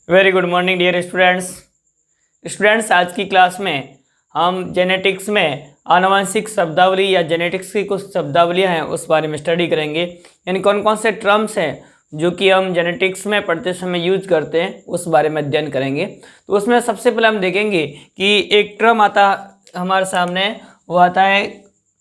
Very good morning dear students. आज की class में हम जेनेटिक्स में आनुवंशिक शब्दावली या जेनेटिक्स की कुछ शब्दावलियां हैं उस बारे में स्टडी करेंगे। यानी कौन कौन से टर्म्स हैं जो कि हम जेनेटिक्स में पढ़ते समय यूज करते हैं उस बारे में अध्ययन करेंगे। तो उसमें सबसे पहले हम देखेंगे कि एक टर्म आता हमारे सामने, वो आता है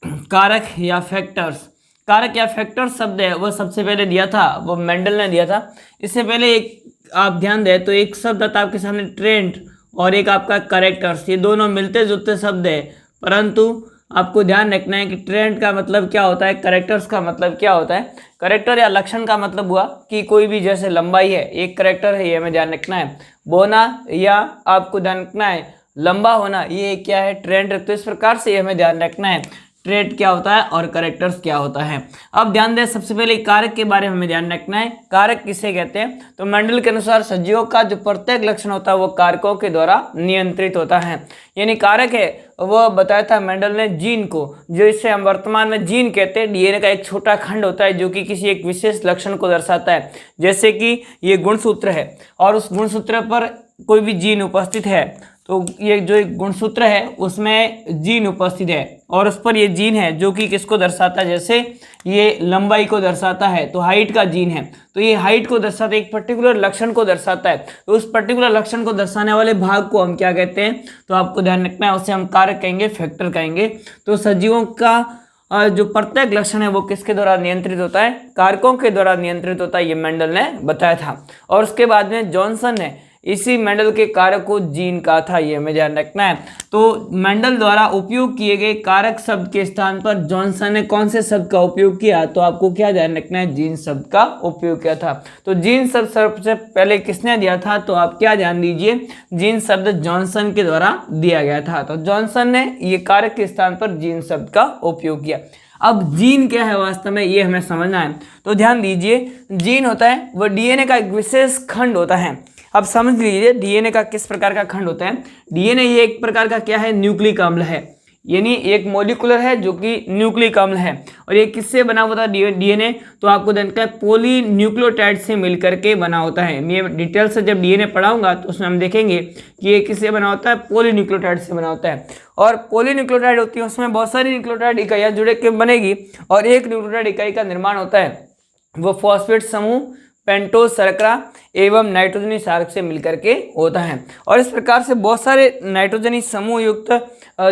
कारक या फैक्टर्स। कारक या फैक्टर शब्द है वो सबसे पहले दिया था, वो मेंडल ने दिया था। इससे पहले एक आप ध्यान दें तो एक शब्द आता आपके सामने ट्रेंड और एक आपका करेक्टर्स। ये दोनों मिलते जुलते शब्द है, परंतु आपको ध्यान रखना है कि ट्रेंड का मतलब क्या होता है, करेक्टर्स का मतलब क्या होता है। करेक्टर या लक्षण का मतलब हुआ कि कोई भी जैसे लंबाई है, एक करेक्टर है, ये हमें ध्यान रखना है। बोना या आपको ध्यान रखना है लंबा होना, ये क्या है, ट्रेंड। तो इस प्रकार से हमें ध्यान रखना है ट्रेट क्या होता है और करेक्टर्स क्या होता है। अब ध्यान दें, सबसे पहले कारक के बारे में हमें ध्यान रखना है। कारक किसे कहते हैं, तो मेंडल के अनुसार सजीवों का जो प्रत्येक लक्षण होता है वो कारकों के द्वारा नियंत्रित होता है। यानी कारक है वो बताया था मेंडल ने जीन को, जो इसे हम वर्तमान में जीन कहते हैं। डीएनए का एक छोटा खंड होता है जो कि किसी एक विशेष लक्षण को दर्शाता है। जैसे कि ये गुणसूत्र है और उस गुणसूत्र पर कोई भी जीन उपस्थित है, तो ये जो एक गुणसूत्र है उसमें जीन उपस्थित है और उस पर ये जीन है जो कि किसको दर्शाता है, जैसे ये लंबाई को दर्शाता है तो हाइट का जीन है, तो ये हाइट को दर्शाता है, एक पर्टिकुलर लक्षण को दर्शाता है। तो उस पर्टिकुलर लक्षण को दर्शाने वाले भाग को हम क्या कहते हैं, तो आपको ध्यान रखना है, उसे हम कारक कहेंगे, फैक्टर कहेंगे। तो सजीवों का जो प्रत्येक लक्षण है वो किसके द्वारा नियंत्रित होता है, कारकों के द्वारा नियंत्रित होता है, ये मेंडल ने बताया था। और उसके बाद में जॉनसन ने इसी मेंडल के कारक को जीन कहा था, ये हमें ध्यान रखना है। तो मेंडल द्वारा उपयोग किए गए कारक शब्द के स्थान पर जॉनसन ने कौन से शब्द का उपयोग किया, तो आपको क्या ध्यान रखना है, जीन शब्द का उपयोग किया था। तो जीन शब्द सबसे पहले किसने दिया था, तो आप क्या ध्यान दीजिए, जीन शब्द जॉनसन के द्वारा दिया गया था। तो जॉनसन ने ये कारक के स्थान पर जीन शब्द का उपयोग किया। अब जीन क्या है वास्तव में, ये हमें समझना है। तो ध्यान दीजिए, जीन होता है वह डीएनए का एक विशेष खंड होता है। अब समझ लीजिए डीएनए का किस प्रकार का खंड होता है। डीएनए ये एक प्रकार का क्या है, न्यूक्लिक अम्ल है, यानी एक मॉलिक्यूलर है जो कि न्यूक्लिक अम्ल है। और ये किससे बना होता है डीएनए, तो आपको जानता है पॉलीन्यूक्लियोटाइड से मिलकर के बना होता है। मैं डिटेल से जब डीएनए पढ़ाऊंगा तो उसमें हम देखेंगे कि ये किससे बना होता है, पॉलीन्यूक्लियोटाइड से बना होता है। और पॉलीन्यूक्लियोटाइड होती है उसमें बहुत सारी न्यूक्लियोटाइड इकाइयाँ जुड़े के बनेगी और एक न्यूक्लियोटाइड इकाई का निर्माण होता है, वो फॉस्फेट समूह, पेंटोज शर्करा एवं नाइट्रोजनी क्षारक से मिलकर के होता है। और इस प्रकार से बहुत सारे नाइट्रोजनी समूह युक्त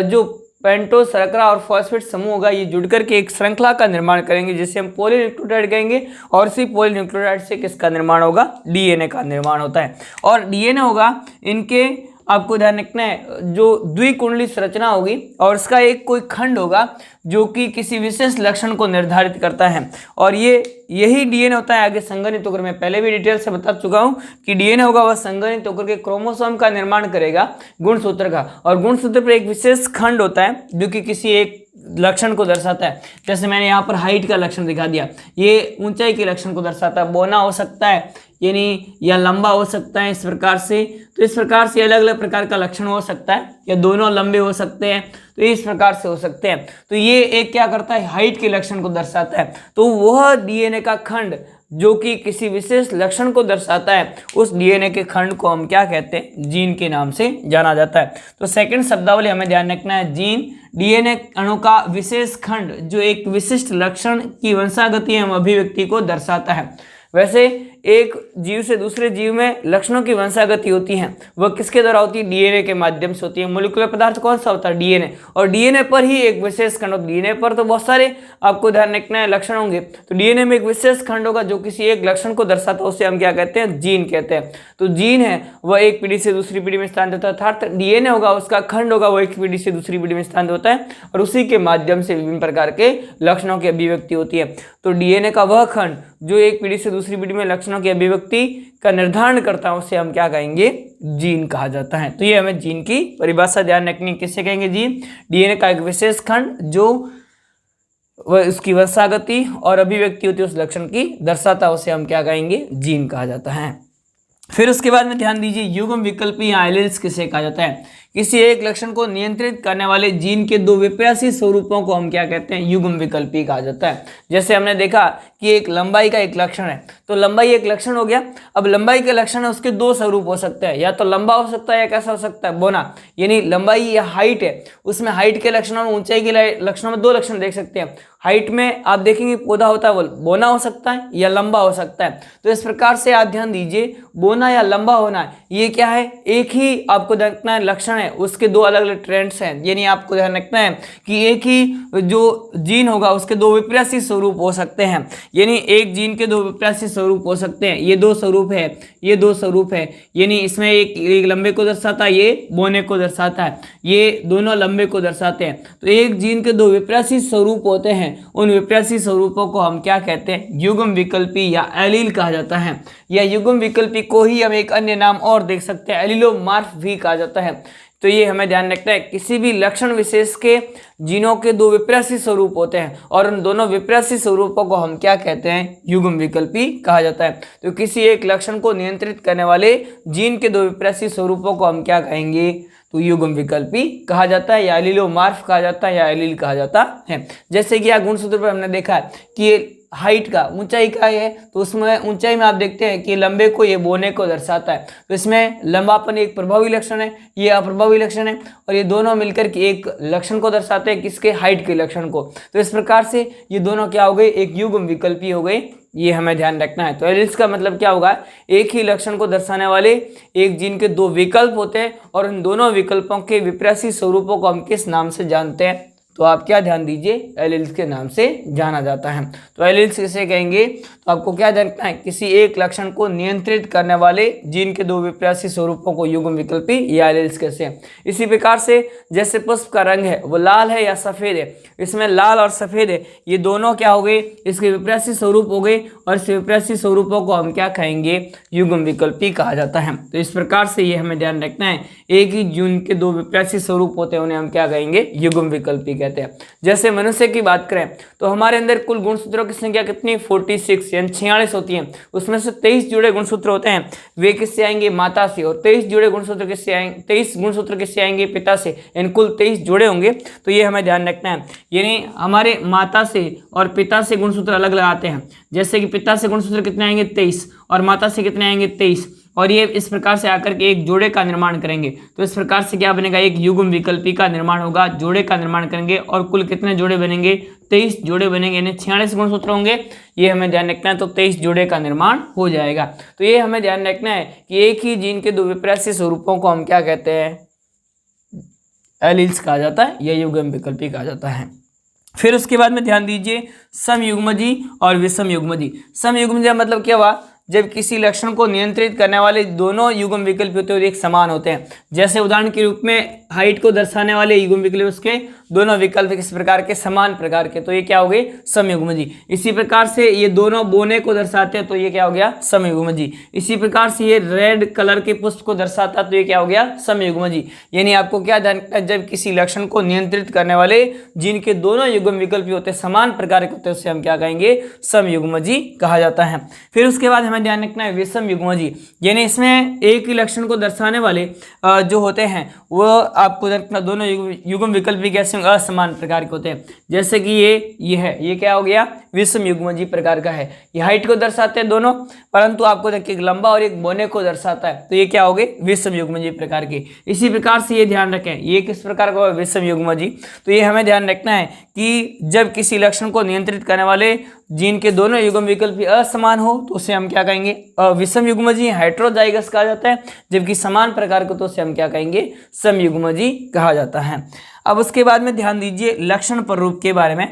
जो पेंटोज शर्करा और फॉस्फेट समूह होगा, ये जुड़कर के एक श्रृंखला का निर्माण करेंगे जिसे हम पॉलीन्यूक्लियोटाइड कहेंगे। और इसी पॉलीन्यूक्लियोटाइड से किसका निर्माण होगा, डीएनए का निर्माण होता है। और डीएनए होगा, इनके आपको ध्यान रखना है, जो द्विकुंडली संरचना होगी और इसका एक कोई खंड होगा जो कि किसी विशेष लक्षण को निर्धारित करता है। और यही डीएनए होता है आगे संघनित होकर, मैं पहले भी डिटेल से बता चुका हूं कि डीएनए होगा वह संघनित होकर के क्रोमोसोम का निर्माण करेगा, गुणसूत्र का। और गुणसूत्र पर एक विशेष खंड होता है जो कि किसी एक लक्षण को दर्शाता है। जैसे मैंने यहाँ पर हाइट का लक्षण दिखा दिया, ये ऊंचाई के लक्षण को दर्शाता है। बोना हो सकता है यानी या लंबा हो सकता है, इस प्रकार से। तो इस प्रकार से अलग अलग प्रकार का लक्षण हो सकता है, या दोनों लंबे हो सकते हैं, तो इस प्रकार से हो सकते हैं। तो ये एक क्या करता है, हाइट के लक्षण को दर्शाता है। तो वह डीएनए का खंड जो कि किसी विशेष लक्षण को दर्शाता है, उस डीएनए के खंड को हम क्या कहते हैं, जीन के नाम से जाना जाता है। तो सेकंड शब्दावली हमें ध्यान रखना है, जीन डीएनए अणु का विशेष खंड जो एक विशिष्ट लक्षण की वंशागति एवं अभिव्यक्ति को दर्शाता है। वैसे एक जीव से दूसरे जीव में लक्षणों की वंशागति होती है, वह किसके द्वारा होती है, डीएनए के माध्यम से होती है। मॉलिक्यूलर पदार्थ कौन सा होता है, डीएनए। और डीएनए पर ही एक विशेष खंड होता है। डीएनए पर तो बहुत सारे आपको ध्यान रखना है लक्षण होंगे, तो डीएनए में एक विशेष खंड होगा जो किसी एक लक्षण को दर्शाता है, उसे हम क्या कहते हैं, जीन कहते हैं। तो जीन है वह एक पीढ़ी से दूसरी पीढ़ी में स्थानांतरित होता है, अर्थात डीएनए होगा उसका खंड होगा वो एक पीढ़ी से दूसरी पीढ़ी में स्थानांतरित होता है और उसी के माध्यम से विभिन्न प्रकार के लक्षणों की अभिव्यक्ति होती है। तो डीएनए का वह खंड जो एक पीढ़ी से दूसरी पीढ़ी में लक्षणों की अभिव्यक्ति का निर्धारण करता है, उसे हम क्या कहेंगे, जीन कहा जाता है। तो ये हमें जीन की परिभाषा ध्यान रखनी, किससे कहेंगे, जीन। डीएनए का एक विशेष खंड जो वह उसकी वंशागति और अभिव्यक्ति होती है उस लक्षण की दर्शाता है, उसे हम क्या कहेंगे, जीन कहा जाता है। फिर उसके बाद में ध्यान दीजिए, युग्म विकल्पी या एलील्स किसे कहा जाता है। किसी एक लक्षण को नियंत्रित करने वाले जीन के दो विपरीत स्वरूपों को हम क्या कहते हैं, युग्म विकल्पी कहा जाता है। जैसे हमने देखा कि एक लंबाई का एक लक्षण है, तो लंबाई एक लक्षण हो गया। अब लंबाई के लक्षण है, उसके दो स्वरूप हो सकते हैं, या तो लंबा हो सकता है या कैसा हो सकता है, बोना, यानी लंबाई या हाइट है, उसमें हाइट के लक्षणों में, ऊंचाई के लक्षणों में दो लक्षण देख सकते हैं। हाइट में आप देखेंगे पौधा होता है वो बोना हो सकता है या लंबा हो सकता है। तो इस प्रकार से आप ध्यान दीजिए, बोना या लंबा होना ये क्या है, एक ही आपको देखना है लक्षण है, उसके दो अलग अलग ट्रेंड्स हैं। यानी आपको ध्यान रखना है कि एक ही जो जीन होगा उसके दो विपरीत स्वरूप हो सकते हैं, यानी एक जीन के दो विपरीत स्वरूप हो सकते हैं। ये दो स्वरूप है, ये दो स्वरूप है, यानी इसमें एक लंबे को दर्शाता है, ये बोने को दर्शाता है, ये दोनों लंबे को दर्शाते हैं। तो एक जीन के दो विपरीत स्वरूप होते हैं, उन विपरीत स्वरूपों को हम क्या कहते हैं, युग्म विकल्पी या एलील कहा जाता है। या युग्म विकल्पी को ही हम एक अन्य नाम और देख सकते हैं, एलिलोमॉर्फ भी कहा जाता है। तो ये हमें ध्यान रखना है, किसी भी लक्षण विशेष के जीनों के दो विपरीत स्वरूप होते हैं और उन दोनों विपरीत स्वरूपों को हम क्या कहते हैं, युग्म विकल्पी कहा जाता है। तो किसी एक लक्षण को नियंत्रित करने वाले जीन के दो विपरीत स्वरूपों को हम क्या कहेंगे, तो युग्म विकल्पी कहा जाता है, या एलिलोमॉर्फ कहा जाता है, या एलील कहा जाता है। जैसे कि यहाँ गुणसूत्र पर हमने देखा है कि हाइट का, ऊंचाई का है, तो उसमें ऊंचाई में आप देखते हैं कि लंबे को ये बोने को दर्शाता है। तो इसमें लंबापन एक प्रभावी लक्षण है, ये अप्रभावी लक्षण है, और ये दोनों मिलकर के एक लक्षण को दर्शाते हैं, किसके, हाइट के लक्षण को। तो इस प्रकार से ये दोनों क्या हो गए, एक युग्म विकल्पी हो गए, ये हमें ध्यान रखना है। तो एलील्स का मतलब क्या होगा, एक ही लक्षण को दर्शाने वाले एक जीन के दो विकल्प होते हैं और उन दोनों विकल्पों के विपरीत स्वरूपों को हम किस नाम से जानते हैं, तो आप क्या ध्यान दीजिए, एलील्स के नाम से जाना जाता है। तो एलील्स किसे कहेंगे, तो आपको क्या ध्यान रखना है, किसी एक लक्षण को नियंत्रित करने वाले जीन के दो विपरीत स्वरूपों को युग्म विकल्पी या एलील्स कहते हैं। इसी प्रकार से जैसे पुष्प का रंग है वो लाल है या सफ़ेद है, इसमें लाल और सफ़ेद है, ये दोनों क्या हो गए, इसके विपरीत स्वरूप हो गए, और इस विपरीत स्वरूपों को हम क्या कहेंगे, युग्म विकल्पी कहा जाता है। तो इस प्रकार से ये हमें ध्यान रखना है, एक ही जीन के दो विपरीत स्वरूप होते हैं, उन्हें हम क्या कहेंगे, युग्म विकल्पी कहते हैं। जैसे मनुष्य की बात करें तो हमारे अंदर कुल गुणसूत्रों की संख्या कितनी, 46 यानी 46 होती है। उसमें से 23 जुड़े गुणसूत्र होते हैं, वे किससे आएंगे, माता से, और 23 जुड़े गुणसूत्र किससे आएंगे, 23 गुणसूत्र किससे आएंगे, पिता से, यानी कुल 23 जुड़े होंगे। तो ये हमें ध्यान रखना है, यानी हमारे माता से और पिता से गुणसूत्र अलग लगाते हैं। जैसे कि पिता से गुणसूत्र कितने आएंगे, 23, और माता से कितने आएंगे, 23, और ये इस प्रकार से आकर के एक जोड़े का निर्माण करेंगे। तो इस प्रकार से क्या बनेगा, एक युग्म विकल्पी का निर्माण होगा, जोड़े का निर्माण करेंगे, और कुल कितने जोड़े बनेंगे, 23 जोड़े बनेंगे, यानी 46 गुणसूत्र होंगे, ये हमें ध्यान रखना है। तो 23 जोड़े का निर्माण हो जाएगा। तो ये हमें ध्यान रखना है कि एक ही जीन के दो विपरीत स्वरूपों को हम क्या कहते हैं, एलील्स कहा जाता है या युग्म विकल्पी कहा जाता है। फिर उसके बाद में ध्यान दीजिए, समयुग्मजी और विषमयुग्मजी। समयुग्मजी का मतलब क्या हुआ, जब किसी लक्षण को नियंत्रित करने वाले दोनों युग्म विकल्प होते हैं एक समान होते हैं। जैसे उदाहरण के रूप में हाइट को दर्शाने वाले युग्म विकल्प, उसके दोनों विकल्प किस प्रकार के, समान प्रकार के, तो ये क्या हो गए, समयुग्मजी। इसी प्रकार से ये दोनों बोने को दर्शाते हैं, तो ये क्या हो गया, समयुग्मजी। इसी प्रकार से ये रेड कलर के पुष्प को दर्शाता है, तो ये क्या हो गया, समयुग्मजी। यानी आपको क्या ध्यान रखना है, जब किसी लक्षण को नियंत्रित करने वाले जिनके दोनों युग्म विकल्प होते हैं, समान प्रकार के होते हैं, उससे हम क्या कहेंगे, समयुग्मजी कहा जाता है। फिर उसके बाद हमें ध्यान रखना है विषमयुग्मजी, यानी इसमें एक ही लक्षण को दर्शाने वाले जो होते हैं वो आपको रखना, दोनों युग्म विकल्प भी कैसे असमान प्रकार के होते हैं। जैसे कि ये है, ये क्या हो गया, विषमयुग्मजी प्रकार का है। ये हाइट को दर्शाते हैं दोनों, परंतु आपको देखिए एक लंबा और एक बोने को दर्शाता है, तो ये क्या हो गए, विषमयुग्मजी प्रकार के। इसी प्रकार से ये ध्यान रखें, ये किस प्रकार का विषमयुग्मजी। तो ये हमें ध्यान रखना है कि जब किसी लक्षण को नियंत्रित करने वाले जीन के दोनों युग्म विकल्प असमान हो तो उसे हम क्या कहेंगे, विषमयुग्मजी, हेटेरोजाइगस कहा जाता है। जबकि समान प्रकार को तो उसे हम क्या कहेंगे, समयुग्मजी कहा जाता है। अब उसके बाद में ध्यान दीजिए लक्षण प्ररूप के बारे में।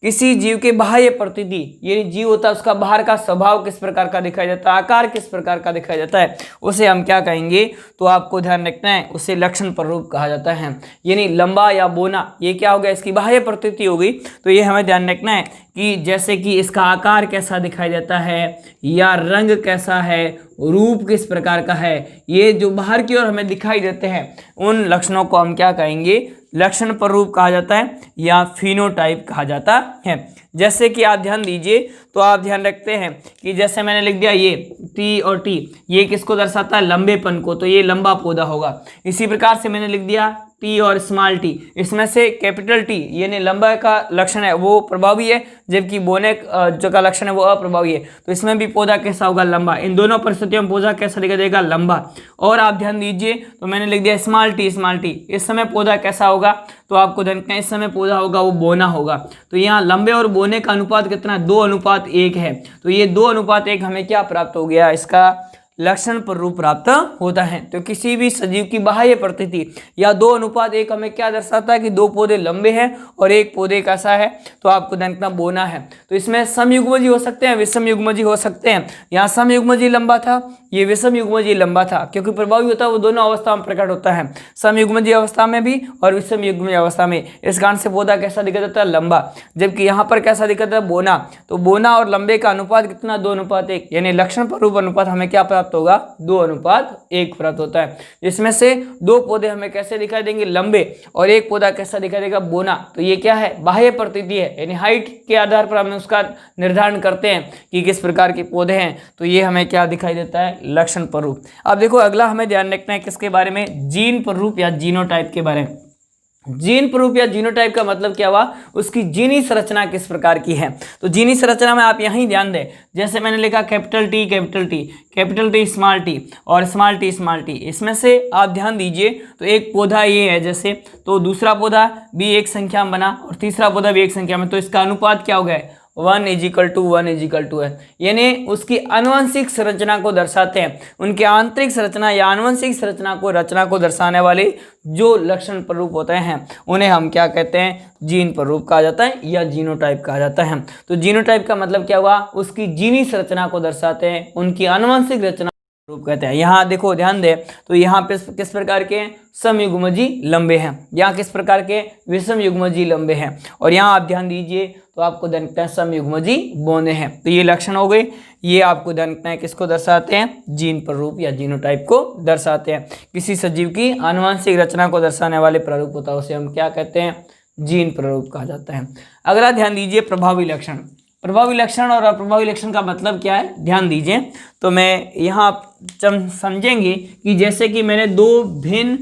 किसी जीव के बाह्य प्रतीति, ये जीव होता है उसका बाहर का स्वभाव किस प्रकार का दिखाया जाता है, आकार किस प्रकार का दिखाया जाता है, उसे हम क्या कहेंगे, तो आपको ध्यान रखना है, उसे लक्षण प्ररूप कहा जाता है। यानी लंबा या बोना, ये क्या हो गया, इसकी बाह्य प्रतीति हो गई। तो ये हमें ध्यान रखना है कि जैसे कि इसका आकार कैसा दिखाई देता है, या रंग कैसा है, रूप किस प्रकार का है, ये जो बाहर की ओर हमें दिखाई देते हैं, उन लक्षणों को हम क्या कहेंगे, लक्षण प्ररूप कहा जाता है या फिनोटाइप कहा जाता है। जैसे कि आप ध्यान दीजिए, तो आप ध्यान रखते हैं कि जैसे मैंने लिख दिया ये टी और टी, ये किसको दर्शाता है? लंबेपन को, तो ये लंबा पौधा होगा। इसी प्रकार से मैंने लिख दिया टी और स्मॉल टी, इसमें से कैपिटल टी यानी लंबा का लक्षण है वो प्रभावी है, जबकि बोने जो का लक्षण है वो अप्रभावी है। तो इसमें भी पौधा कैसा होगा? लंबा। इन दोनों परिस्थितियों में पौधा कैसा दिखाई देगा? लंबा। और आप ध्यान दीजिए, तो मैंने लिख दिया स्मॉल टी, स्मॉल टी, इस समय पौधा कैसा होगा? तो आपको ध्यान रखना है, इस समय पौधा होगा वो बोना होगा। तो यहाँ लंबे और बोने का अनुपात कितना? 2:1 है। तो ये 2:1 हमें क्या प्राप्त हो गया? इसका लक्षण प्ररूप प्राप्त होता है। तो किसी भी सजीव की बाह्य प्रकृति या 2:1 हमें क्या दर्शाता है? कि 2 पौधे लंबे हैं और 1 पौधे कैसा है? तो आपको ध्यान रखना बोना है। तो इसमें समयुग्मजी हो सकते हैं, विषम युग्मजी हो सकते हैं। यहाँ समयुग्मजी लंबा था, ये विषम युग्मजी लंबा था, क्योंकि प्रभावी होता है वो दोनों अवस्था में प्रकट होता है, समयुग्मजी अवस्था में भी और विषम युग्मजी अवस्था में। इस कारण से पौधा कैसा दिखा देता है? लंबा। जबकि यहाँ पर कैसा दिखता है? बोना। तो बोना और लंबे का अनुपात कितना? 2:1, यानी लक्षण प्ररूप अनुपात हमें क्या प्राप्त होगा? 2:1 प्राप्त होता है। इसमें से 2 पौधे हमें कैसे दिखाई देंगे? लंबे, और 1 पौधा कैसा दिखाई देगा? बोना। तो ये क्या है? बाह्य प्रकृति है, यानी हाइट के आधार पर हम उसका निर्धारण करते हैं कि किस प्रकार के पौधे हैं। तो ये हमें क्या दिखाई देता है? लक्षण प्ररूप। अब देखो अगला हमें ध्यान रखना है किसके बारे में? जीन प्ररूप या जीनोटाइप के बारे में। जीन प्ररूप या जीनोटाइप का मतलब क्या हुआ? उसकी जीनी संरचना किस प्रकार की है। तो जीनी संरचना में आप यहीं ध्यान दें, जैसे मैंने लिखा capital T, capital T, capital T, small T और स्मॉल टी, स्मॉल टी। इसमें से आप ध्यान दीजिए, तो एक पौधा ये है जैसे, तो दूसरा पौधा भी एक संख्या में बना और तीसरा पौधा भी एक संख्या में, तो इसका अनुपात क्या हो गया? 1:1 है। यानी उसकी आनुवंशिक संरचना को दर्शाते हैं, उनकी आंतरिक संरचना या आनुवंशिक रचना को दर्शाने वाले जो लक्षण प्ररूप होते हैं उन्हें हम क्या कहते हैं? जीन प्ररूप कहा जाता है या जीनोटाइप कहा जाता है। तो जीनोटाइप का मतलब क्या हुआ? उसकी जीनी संरचना को दर्शाते हैं, उनकी आनुवंशिक रचना रूप कहते हैं। यहाँ देखो ध्यान दे, तो यहाँ पे किस प्रकार के समयुग्मजी लंबे हैं, यहाँ किस प्रकार के विषम युग्मजी लंबे हैं, और यहाँ आप ध्यान दीजिए तो आपको ध्यान रखना है समयुग्मजी बोने हैं। तो ये लक्षण हो गए, ये आपको ध्यान रखना है किसको दर्शाते हैं? जीन प्ररूप या जीनोटाइप को दर्शाते हैं। किसी सजीव की आनुवंशिक रचना को दर्शाने वाले प्रारूप होता है उसे हम क्या कहते हैं? जीन प्ररूप कहा जाता है। अगला ध्यान दीजिए प्रभावी लक्षण। प्रभावी लक्षण और अप्रभावी लक्षण का मतलब क्या है? ध्यान दीजिए, तो मैं यहाँ समझेंगे कि जैसे कि मैंने 2 भिन्न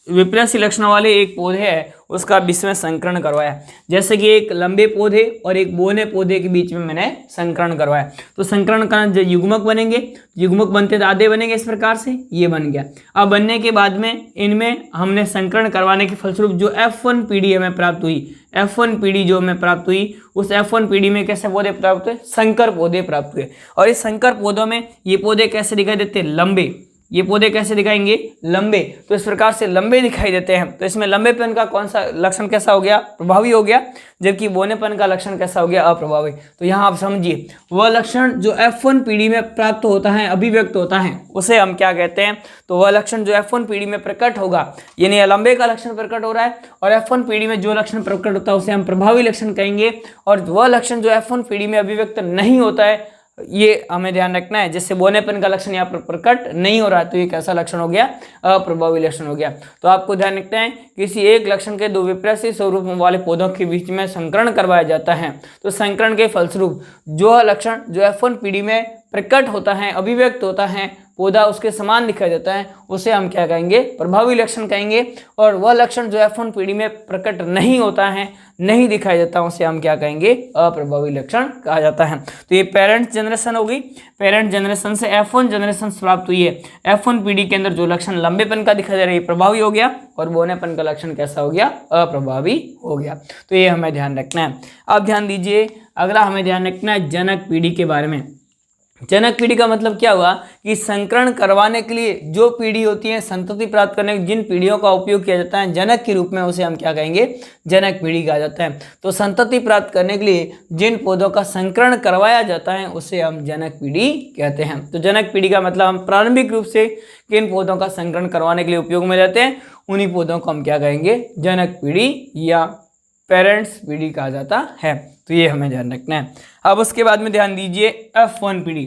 विपरीत लक्षणों वाले एक पौधे है उसका बीच में संकरण करवाया, जैसे कि एक लंबे पौधे और एक बोने पौधे के बीच में मैंने संकरण करवाया। तो संकरण का जो युग्मक बनेंगे, युग्मक बनते तो आधे बनेंगे, इस प्रकार से ये बन गया। अब बनने के बाद में इनमें हमने संकरण करवाने के फलस्वरूप जो F1 पीढ़ी हमें प्राप्त हुई, F1 पीढ़ी जो हमें प्राप्त हुई, उस F1 पीढ़ी में कैसे पौधे प्राप्त हुए? संकर पौधे प्राप्त हुए। और इस संकर पौधों में ये पौधे कैसे दिखाई देते? लंबे। ये पौधे कैसे दिखाएंगे? लंबे। तो इस प्रकार से लंबे दिखाई देते हैं। तो इसमें लंबेपन का कौन सा लक्षण कैसा हो गया? प्रभावी हो गया, जबकि बोनेपन का लक्षण कैसा हो गया? अप्रभावी। तो यहाँ आप समझिए, वह लक्षण जो F1 पीढ़ी में प्राप्त होता है, अभिव्यक्त होता है, उसे हम क्या कहते हैं? तो वह लक्षण जो F1 पीढ़ी में प्रकट होगा, यानी लंबे का लक्षण प्रकट हो रहा है और F1 पीढ़ी में जो लक्षण प्रकट होता है उसे हम प्रभावी लक्षण कहेंगे। और वह लक्षण जो F1 पीढ़ी में अभिव्यक्त नहीं होता है, ये हमें ध्यान रखना है, जैसे बोनेपन का लक्षण यहाँ पर प्रकट नहीं हो रहा है, तो ये कैसा लक्षण हो गया? अप्रभावी लक्षण हो गया। तो आपको ध्यान रखना है, किसी एक लक्षण के 2 विपरीत स्वरूप वाले पौधों के बीच में संकरण करवाया जाता है, तो संकरण के फलस्वरूप जो लक्षण जो F1 पीढ़ी में प्रकट होता है, अभिव्यक्त होता है, पौधा उसके समान दिखाई देता है, उसे हम क्या कहेंगे? प्रभावी लक्षण कहेंगे। और वह लक्षण जो F1 पीढ़ी में प्रकट नहीं होता है, नहीं दिखाई देता, उसे हम क्या कहेंगे? अप्रभावी लक्षण कहा जाता है। तो ये पेरेंट जनरेशन हो गई, पेरेंट जनरेशन से F1 जनरेशन प्राप्त हुई है। F1 पीढ़ी के अंदर जो लक्षण लंबेपन का दिखाई दे रहा है प्रभावी हो गया, और बोनेपन का लक्षण कैसा हो गया? अप्रभावी हो गया। तो ये हमें ध्यान रखना है। अब ध्यान दीजिए, अगला हमें ध्यान रखना है जनक पीढ़ी के बारे में। जनक पीढ़ी का मतलब क्या हुआ? कि संकरण करवाने के लिए जो पीढ़ी होती है, संतति प्राप्त करने जिन पीढ़ियों का उपयोग किया जाता है जनक के रूप में, उसे हम क्या कहेंगे? जनक पीढ़ी कहा जाता है। तो संतति प्राप्त करने के लिए जिन पौधों का संकरण करवाया जाता है उसे हम जनक पीढ़ी कहते हैं। तो जनक पीढ़ी का मतलब हम प्रारंभिक रूप से किन पौधों का संकरण करवाने के लिए उपयोग में लेते हैं, उन्हीं पौधों को हम क्या कहेंगे? जनक पीढ़ी या पेरेंट्स पीढ़ी कहा जाता है। तो ये हमें ध्यान रखना है। अब उसके बाद में ध्यान दीजिए F1 पीढ़ी।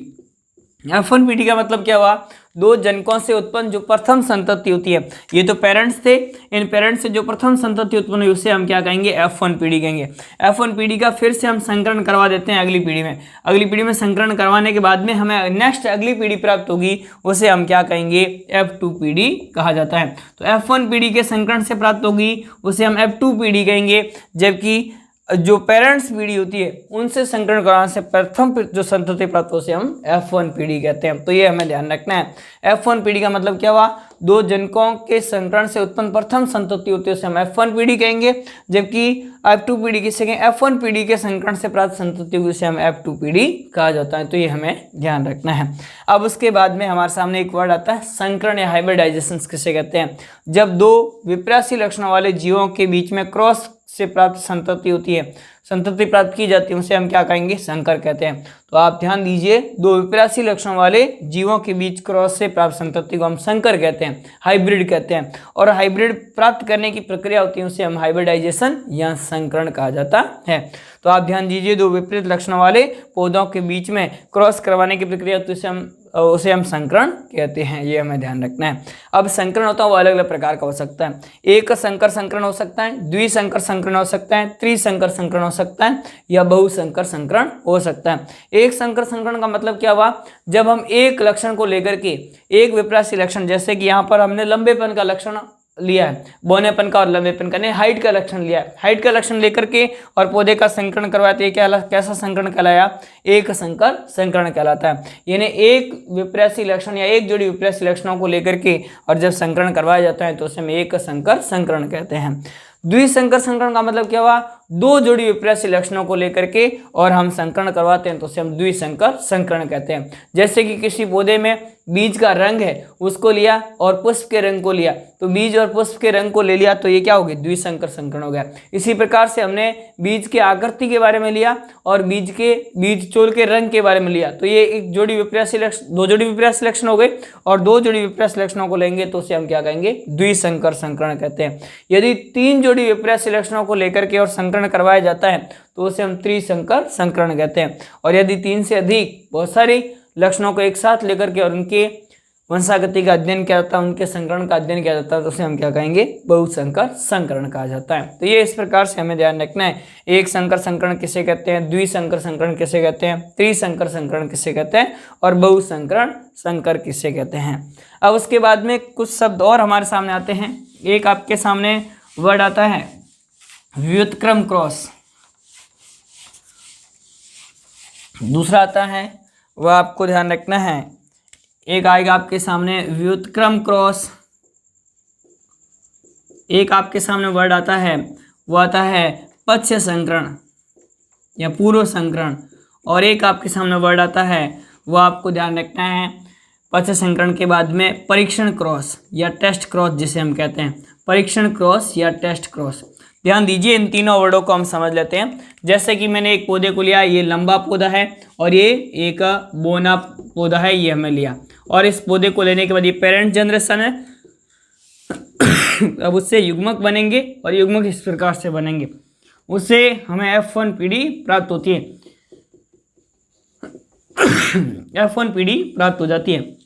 F1 पीढ़ी का मतलब क्या हुआ? दो जनकों से उत्पन्न जो प्रथम संतति होती है, ये तो पेरेंट्स थे, इन पेरेंट्स से जो प्रथम संतति उत्पन्न हुई उसे हम क्या कहेंगे, F1 पीढ़ी कहेंगे। F1 पीढ़ी का फिर से हम संकरण करवा देते हैं अगली पीढ़ी में। अगली पीढ़ी में संकरण करवाने के बाद में हमें नेक्स्ट अगली पीढ़ी प्राप्त होगी, उसे हम क्या कहेंगे, F2 पीढ़ी कहा जाता है। तो F1 पीढ़ी के संकरण से प्राप्त होगी उसे हम F2 पीढ़ी कहेंगे, जबकि जो पेरेंट्स पीढ़ी होती है उनसे संकरण कराने से प्रथम जो संतति प्राप्त उसे हम F1 पीढ़ी कहते हैं। तो ये हमें ध्यान रखना है। F1 पीढ़ी का मतलब क्या हुआ, दो जनकों के संकरण से उत्पन्न प्रथम संतति होती है उसे हम F1 पीढ़ी कहेंगे, जबकि F2 पीढ़ी किसे कहें, F1 पीढ़ी के संकरण से प्राप्त संतति उसे हम F2 पीढ़ी कहा जाता है। तो ये हमें ध्यान रखना है। अब उसके बाद में हमारे सामने एक वर्ड आता है संकरण या हाइब्रिडाइजेशन किसे कहते हैं। जब दो विपरीत लक्षणों वाले जीवों के बीच में क्रॉस से प्राप्त संतति होती है, संतति प्राप्त की जाती है, उसे हम क्या कहेंगे, संकर कहते हैं। तो आप ध्यान दीजिए, दो विपरीत लक्षणों वाले जीवों के बीच क्रॉस से प्राप्त संतति को हम संकर कहते हैं, हाइब्रिड कहते हैं। और हाइब्रिड प्राप्त करने की प्रक्रिया होती है उसे हम हाइब्रिडाइजेशन या संकरण कहा जाता है। तो आप ध्यान दीजिए, दो विपरीत लक्षणों वाले पौधों के बीच में क्रॉस करवाने की प्रक्रिया होती है उसे हम संकरण कहते हैं। ये हमें ध्यान रखना है। अब संकरण होता है वो अलग अलग प्रकार का हो सकता है। एक संकर संकरण हो सकता है, द्विसंकर संकरण हो सकता है, त्रिसंकर संकरण हो सकता है, या बहुसंकर संकरण हो सकता है। एक संकर संकरण का मतलब क्या हुआ, जब हम एक लक्षण को लेकर के एक विपरीत लक्षण, जैसे कि यहाँ पर हमने लंबेपन का लक्षण लिया है, बौनेपन का और लंबेपन का नहीं, हाइट का लक्षण लिया है, हाइट का लक्षण लेकर के और पौधे का संकरण करवाते हैं, क्या कैसा संकरण कहलाया, एक संकर संकरण कहलाता है। यानी एक विपरीत लक्षण या एक जोड़ी विपरीत लक्षणों को लेकर के और जब संकरण करवाया जाता है तो उसे हम एक संकर संकरण कहते हैं। द्विसंकर संकरण का मतलब क्या हुआ, दो जोड़ी विपरीत लक्षणों को लेकर के और हम संकरण करवाते हैं तो उसे हम द्विसंकर संकरण कहते हैं। जैसे कि किसी पौधे में बीज का रंग है उसको लिया और पुष्प के रंग को लिया, तो बीज और पुष्प के रंग को ले लिया तो ये क्या हो गया, द्विसंकर संकरण हो गया। इसी प्रकार से हमने बीज के आकृति के बारे में लिया और बीज चोल के रंग के बारे में लिया, तो ये एक जोड़ी विपरीत लक्षण, दो जोड़ी विपरीत लक्षण हो गए, और दो जोड़ी विपरीत लक्षणों को लेंगे तो उसे हम क्या कहेंगे, द्विसंकर संकरण कहते हैं। यदि तीन जोड़ी विपरीत लक्षणों को लेकर के और संकरण करवाया जाता है तो उसे हम त्रिसंकर संकरण कहते हैं। और यदि तीन से अधिक बहुत सारे लक्षणों को एक साथ लेकर के और उनके वंशागति का अध्ययन किया जाता है, उनके संकरण का अध्ययन किया जाता है तो उसे हम क्या कहेंगे, बहुसंकर संकरण कहा जाता है। तो ये इस प्रकार से हमें ध्यान रखना है, एक संकर संकरण किसे कहते हैं, द्विसंकर संकरण किसे कहते हैं, त्रिसंकर संकरण किसे कहते हैं, और बहुसंकरण संकर किसे कहते हैं। अब उसके बाद में कुछ शब्द और हमारे सामने आते हैं। एक आपके सामने वर्ड आता है व्युत्क्रम क्रॉस, दूसरा आता है वह आपको ध्यान रखना है, एक आएगा आपके सामने व्युत्क्रम क्रॉस, एक आपके सामने वर्ड आता है वो आता है पक्ष संकरण या पूर्व संकरण, और एक आपके सामने वर्ड आता है वो आपको ध्यान रखना है पक्ष संकरण के बाद में परीक्षण क्रॉस या टेस्ट क्रॉस जिसे हम कहते हैं, परीक्षण क्रॉस या टेस्ट क्रॉस। ध्यान दीजिए, इन तीनों वर्डों को हम समझ लेते हैं। जैसे कि मैंने एक पौधे को लिया, ये लंबा पौधा है और ये एक बोना पौधा है, ये हमें लिया, और इस पौधे को लेने के बाद ये पेरेंट जनरेशन है। अब उससे युग्मक बनेंगे और युग्मक इस प्रकार से बनेंगे, उससे हमें F1 पीढ़ी प्राप्त होती है, F1 पीढ़ी प्राप्त हो जाती है।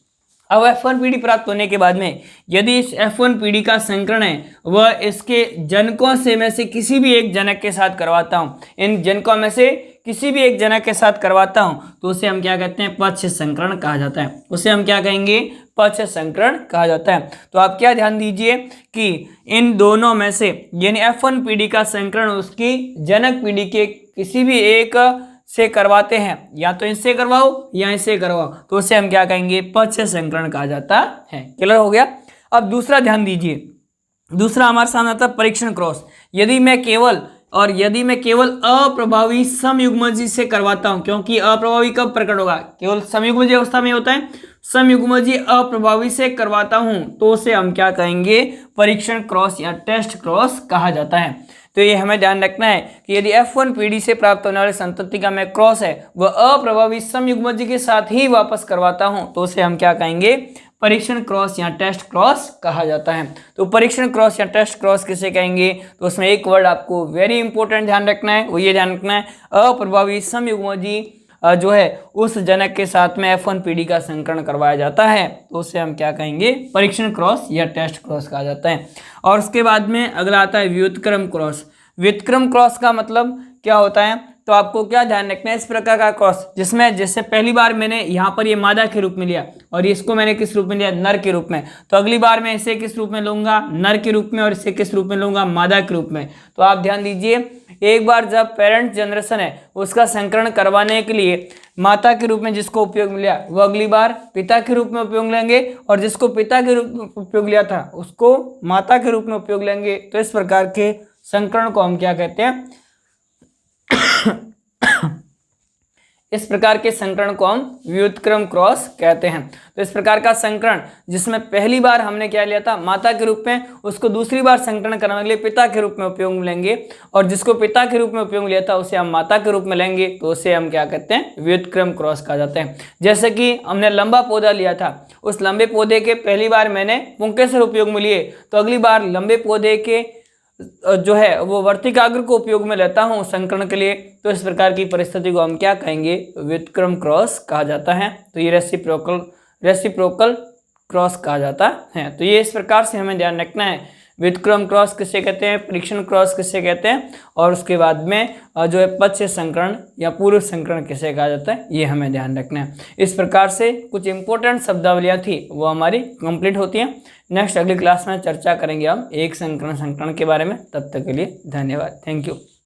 अब F1 पीढ़ी प्राप्त होने के बाद में यदि इस F1 पीढ़ी का संकरण है वह इसके जनकों से में से किसी भी एक जनक के साथ करवाता हूँ, इन जनकों में से किसी भी एक जनक के साथ करवाता हूँ तो उसे हम क्या कहते हैं, पक्ष संकरण कहा जाता है, उसे हम क्या कहेंगे, पक्ष संकरण कहा जाता है। तो आप क्या ध्यान दीजिए कि इन दोनों में से यानी F1 पीढ़ी का संकरण उसकी जनक पीढ़ी के किसी भी एक से करवाते हैं, या तो इससे करवाओ या इससे करवाओ, तो उसे हम क्या कहेंगे, पक्ष संकरण कहा जाता है। क्लियर हो गया। अब दूसरा ध्यान दीजिए, दूसरा हमारे सामने आता है परीक्षण क्रॉस। यदि मैं केवल अप्रभावी समयुग्मजी से करवाता हूं, क्योंकि अप्रभावी कब प्रकट होगा, केवल समयुग्मजी अवस्था में होता है, समयुग्मजी अप्रभावी से करवाता हूं तो उसे हम क्या कहेंगे, परीक्षण क्रॉस या टेस्ट क्रॉस कहा जाता है। तो ये हमें ध्यान रखना है कि यदि F1 पीढ़ी से प्राप्त होने वाले संतति का मैं क्रॉस है वह अप्रभावी समयुग्मजी के साथ ही वापस करवाता हूं तो उसे हम क्या कहेंगे, परीक्षण क्रॉस या टेस्ट क्रॉस कहा जाता है। तो परीक्षण क्रॉस या टेस्ट क्रॉस किसे कहेंगे, तो उसमें एक वर्ड आपको वेरी इंपॉर्टेंट ध्यान रखना है, वो ये ध्यान रखना है, अप्रभावी समयुग्मजी जो है उस जनक के साथ में F1PD का संकरण करवाया जाता है तो उसे हम क्या कहेंगे, परीक्षण क्रॉस या टेस्ट क्रॉस कहा जाता है। और उसके बाद में अगला आता है व्युत्क्रम क्रॉस। व्युत्क्रम क्रॉस का मतलब क्या होता है, तो आपको क्या ध्यान रखना है, इस प्रकार का क्रॉस जिसमें जैसे पहली बार मैंने यहाँ पर ये मादा के रूप में लिया और इसको मैंने किस रूप में लिया, नर के रूप में, तो अगली बार मैं इसे किस रूप में लूंगा, नर के रूप में, और इसे किस रूप में लूंगा, मादा के रूप में। तो आप ध्यान दीजिए, एक बार जब पेरेंट जनरेशन है उसका संकरण करवाने के लिए माता के रूप में जिसको उपयोग लिया वो अगली बार पिता के रूप में उपयोग लेंगे, और जिसको पिता के रूप में उपयोग लिया था उसको माता के रूप में उपयोग लेंगे। तो इस प्रकार के संकरण को हम क्या कहते हैं इस प्रकार के संकरण को हम व्युत्क्रम क्रॉस कहते हैं। तो इस प्रकार का संकरण जिसमें पहली बार हमने क्या लिया था, माता के रूप में, उसको दूसरी बार संकरण करने के लिए पिता के रूप में उपयोग में लेंगे, और जिसको पिता के रूप में उपयोग लिया था उसे हम माता के रूप में लेंगे, तो उसे हम क्या कहते हैं, व्युत्क्रम क्रॉस कहा जाता है। जैसे कि हमने लंबा पौधा लिया था, उस लंबे पौधे के पहली बार मैंने पुंकेसर उपयोग में लिए, तो अगली बार लंबे पौधे के जो है वो वर्तिकाग्र को उपयोग में लेता हूं संकरण के लिए, तो इस प्रकार की परिस्थिति को हम क्या कहेंगे, व्युत्क्रम क्रॉस कहा जाता है। तो ये रेसिप्रोकल क्रॉस कहा जाता है। तो ये इस प्रकार से हमें ध्यान रखना है, व्युत्क्रम क्रॉस किसे कहते हैं, परीक्षण क्रॉस किसे कहते हैं, और उसके बाद में जो है पश्च संकरण या पूर्व संकरण किसे कहा जाता है, ये हमें ध्यान रखना है। इस प्रकार से कुछ इंपॉर्टेंट शब्दावलियाँ थी वो हमारी कंप्लीट होती हैं। नेक्स्ट अगली क्लास में चर्चा करेंगे हम एक संकरण के बारे में। तब तक के लिए धन्यवाद, थैंक यू।